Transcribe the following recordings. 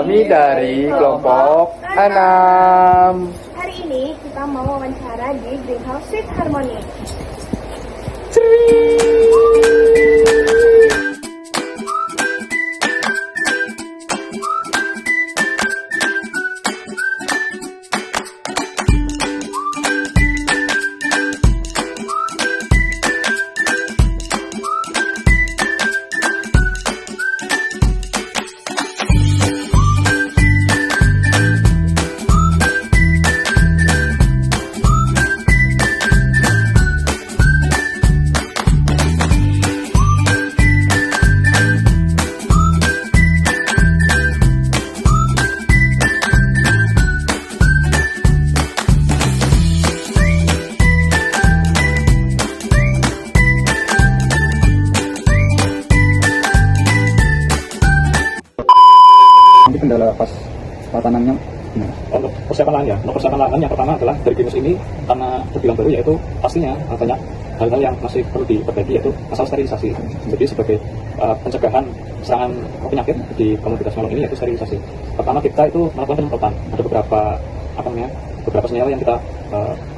Kami dari kelompok 6. Hari ini kita mau wawancara di Greenhouse Sweet Harmony. Nanti kendala pas tanamnya gimana? Untuk persiapan lahan ya, untuk persiapan lahan yang pertama adalah dari Greenhouse ini karena terbilang baru, yaitu pastinya banyak hal-hal yang masih perlu diperbaiki, yaitu masalah sterilisasi. Jadi sebagai pencegahan serangan penyakit di komoditas melon ini yaitu sterilisasi. Pertama kita itu melakukan penyemprotan. Ada beberapa senyawa yang kita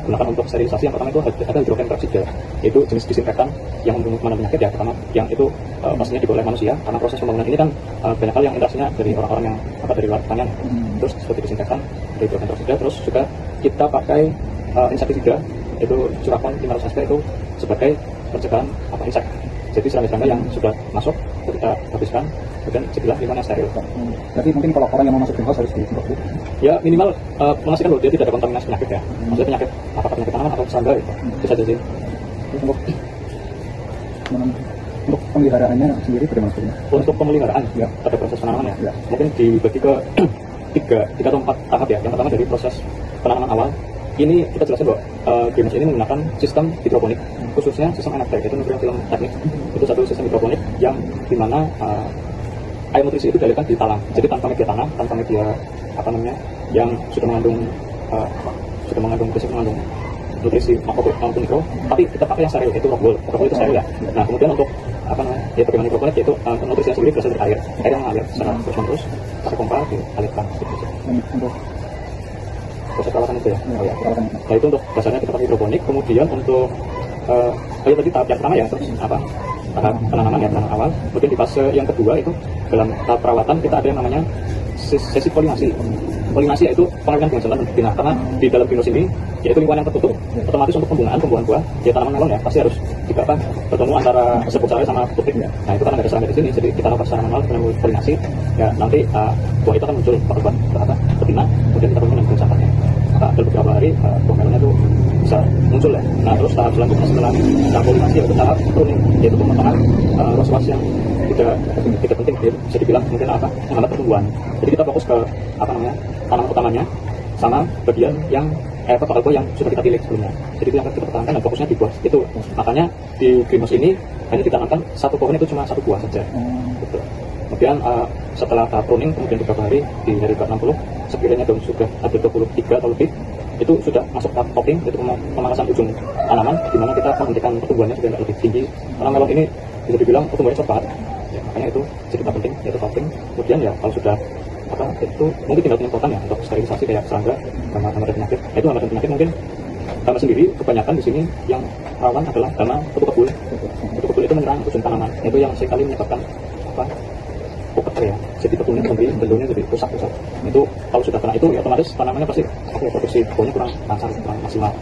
gunakan untuk sterilisasi. Yang pertama itu ada hidrogen peroksida, yaitu jenis disinfektan yang mengandung penyakit ya. Pertama yang itu pastinya dibuat oleh manusia, karena proses pembangunan ini kan banyak hal yang interaksinya dari orang-orang yang dari luar pertanian. Terus seperti disinfektan, ada hidrogen peroksida. Terus juga kita pakai insektisida, yaitu curacon 500 sp itu sebagai pencegahan insek. Jadi serangga-serangga yang sudah masuk kita habiskan, kemudian jadilah lingkungan yang steril. Berarti mungkin kalau orang yang mau masuk greenhouse harus disemprot dulu. Ya minimal memastikan bahwa dia tidak ada kontaminasi penyakit ya. Maksudnya penyakit apakah penyakit tanaman atau serangga itu bisa jadi. Terus untuk pemeliharaannya sendiri bagaimana sebenarnya? Untuk pemeliharaan Ya. pada proses penanaman Ya. ya, mungkin dibagi ke tiga atau 4 tahap ya. Yang pertama dari proses penanaman awal. Ini kita jelaskan bahwa greenhouse ini menggunakan sistem hidroponik, khususnya sistem NFT, itu nutrient film teknik. Itu satu sistem hidroponik yang dimana air nutrisi itu dialirkan di talang. Jadi tanpa media tanah, tanpa media yang sudah mengandung nutrisi maupun mikro, tapi kita pakai yang steril, itu rock wool itu steril ya. Nah kemudian untuk bagaimana hidroponik, yaitu nutrisi yang sendiri berasal dari air yang mengalir secara terus pakai pompa dialirkan gitu. Untuk Proses perawatan itu ya. perawatan. Nah itu untuk dasarnya kita pakai hidroponik. Kemudian untuk tadi tahap yang pertama ya, terus tahap penanaman ya, penanaman awal. Kemudian di fase yang kedua itu dalam tahap perawatan kita ada yang namanya sesi polinasi. Polinasi yaitu pengawinan dengan jantan dan betina, karena di dalam greenhouse ini yaitu lingkungan yang tertutup, otomatis untuk pembuahan buah ya tanaman melon ya pasti harus bertemu antara sebut sari sama putih ya. Nah itu karena ada serangga di sini, jadi kita lakukan secara manual dengan polinasi ya. Nanti buah itu akan muncul betina, kemudian kita pembuahan dengan jantannya. Maka dalam beberapa hari buah melonnya itu bisa muncul ya. Nah terus tahap selanjutnya setelah tahap polinasi yaitu tahap pruning, yaitu pemotongan ros-ros yang tidak penting, bisa dibilang mungkin menghambat pertumbuhan. Jadi kita fokus ke tanaman utamanya sama bagian yang bakal buah yang sudah kita pilih sebelumnya. Jadi itu yang kita pertahankan dan fokusnya di buah itu. Makanya di greenhouse ini hanya ditanamkan satu pohon itu cuma satu buah saja. Gitu. Kemudian setelah tahap pruning, kemudian beberapa hari di hari ke-60 sekiranya daun sudah ada 23 atau lebih, itu sudah masuk tahap topping, yaitu pemangkasan ujung tanaman, di mana kita menghentikan pertumbuhannya supaya lebih tinggi. Karena melon ini bisa dibilang pertumbuhannya cepat, ya, makanya itu jadi tahap penting, yaitu topping. Kemudian ya kalau sudah itu mungkin tinggal penyemprotan ya untuk sterilisasi kayak serangga sama hama dan penyakit. Nah, itu hama dan penyakit mungkin hama sendiri kebanyakan di sini yang rawan adalah hama kutu kebul. Kutu kebul itu menyerang ujung tanaman, itu yang seringkali menyebabkan pupet ya. Jadi kebulnya bentuknya jadi rusak. Itu kalau sudah kena itu ya otomatis tanamannya pasti produksi buahnya kurang lancar, kurang maksimal.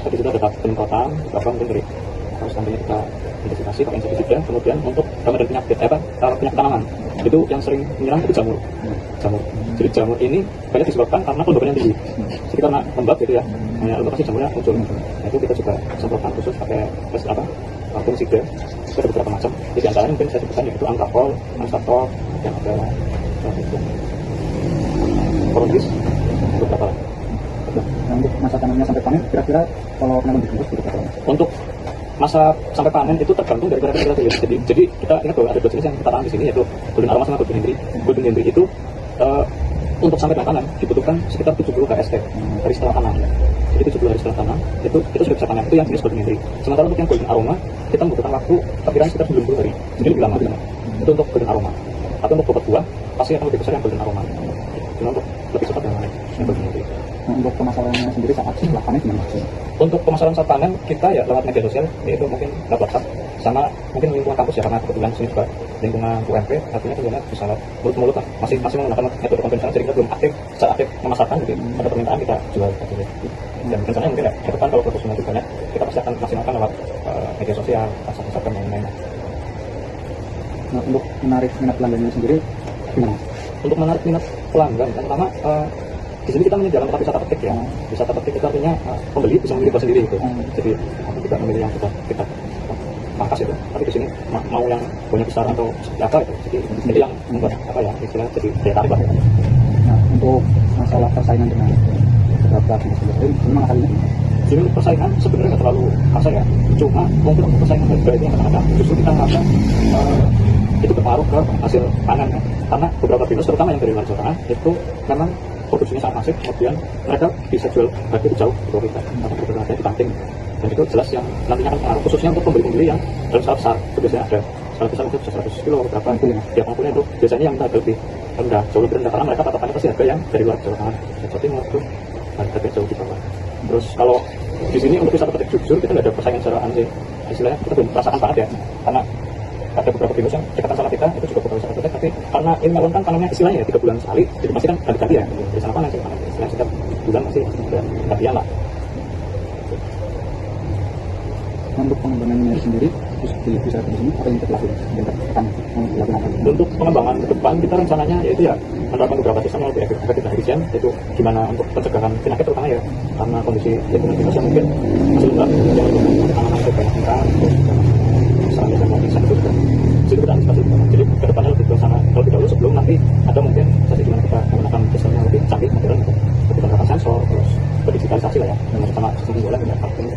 Jadi sudah ada penyemprotan, beberapa mungkin dari harus nantinya kita identifikasi pakai insektisida. Kemudian untuk hama dan penyakit penyakit tanaman itu yang sering menyerang itu jamur. Jadi jamur ini banyak disebabkan karena kelembabannya tinggi. Jadi karena lembab gitu ya, lokasi jamurnya muncul. Nah itu kita juga semprotan khusus pakai fungisida. Itu ada beberapa macam. Di antaranya mungkin saya sebutkan yaitu angkapol, ansatol, yang ada korontis, beberapa lagi. Nah, untuk masa tanamnya sampai panen, kira-kira kalau menanam di greenhouse berapa lama? Untuk masa sampai panen itu tergantung dari kita pilih. Jadi kita ingat bahwa ada dua jenis yang kita tanam di sini, yaitu golden aroma sama golden hendry. Golden hendry itu untuk sampai panen dibutuhkan sekitar 70 KST dari setelah tanam. Jadi 70 hari setelah tanam itu sudah bisa panen. Itu yang jenis golden hendry. Sementara untuk yang golden aroma kita membutuhkan waktu perkiraan sekitar 90 hari. Jadi lebih lama. Itu untuk golden aroma. Tapi untuk bobot buah pasti akan lebih besar yang golden aroma. Cuma untuk lebih cepat yang golden itu. Nah, untuk pemasarannya sendiri saat setelah panen gimana? Untuk pemasaran saat panen kita ya lewat media sosial, yaitu mungkin lewat WhatsApp sama mungkin lingkungan kampus ya, karena kebetulan sini juga lingkungan UMP, artinya penjualan bisa lewat mulut-mulut lah. Masih menggunakan metode konvensional, jadi kita belum secara aktif memasarkan, gitu. Ada permintaan kita jual gitu. Dan rencananya mungkin ya ke depan kalau proporsinya lebih banyak, kita pasti akan maksimalkan lewat media sosial, WhatsApp dan lain-lain. Nah, untuk menarik minat pelanggannya sendiri gimana? Untuk menarik minat pelanggan, yang pertama di sini kita menyediakan tempat wisata petik ya. Wisata petik itu artinya pembeli bisa memilih buah sendiri gitu. Jadi tidak memilih yang sudah kita pangkas itu. Tapi di sini mau yang punya besar atau seperti apa itu. Jadi yang membuat apa ya istilah jadi daya tarik lah. Nah, untuk masalah persaingan dengan beberapa bisnis lain, gimana kalinya? Jadi untuk persaingan sebenarnya nggak terlalu kasar ya. Cuma mungkin untuk persaingan harga itu yang kadang-kadang justru kita merasa itu berpengaruh ke hasil panen ya. Karena beberapa bisnis terutama yang dari luar Jawa Tengah itu memang produksinya sangat masif, kemudian mereka bisa jual harga itu jauh di bawah kita atau beberapa di banting, dan itu jelas yang nantinya akan pengaruh khususnya untuk pembeli-pembeli yang dalam skala besar. Itu biasanya ada skala besar mungkin 100 kilo berapa itu ya, tiap mampunya itu biasanya yang harga lebih rendah, jauh lebih rendah, karena mereka patokannya pasti harga yang dari luar Jawa Tengah. Jawa Timur itu harganya jauh di bawah. Terus kalau di sini untuk wisata petik jujur kita nggak ada persaingan secara sih, istilahnya kita belum merasakan banget ya, karena ada beberapa pinus yang dekatan sama kita itu juga beberapa wisata petik, tapi karena ini melon kan panennya istilahnya ya 3 bulan sekali, jadi pasti kan ganti-ganti ya di sana panen sih, istilahnya setiap bulan masih ada gantian lah. Untuk pengembangannya sendiri bisa di sini apa yang kita lakukan? Untuk pengembangan ke depan kita rencananya yaitu ya menerapkan beberapa sistem yang lebih efektif dan efisien, yaitu gimana untuk pencegahan penyakit terutama ya, karena kondisi lingkungan kita mungkin masih lembab yang tanaman itu banyak ikan, misalnya sama bisa itu juga jadi kita antisipasi. Jadi ke depannya lebih ke sana terlebih dahulu sebelum nanti ada mungkin sesi dimana kita menggunakan sistem yang lebih canggih modern, seperti penerapan sensor, terus digitalisasi lah ya, dengan sama sistem penjualan dan marketing.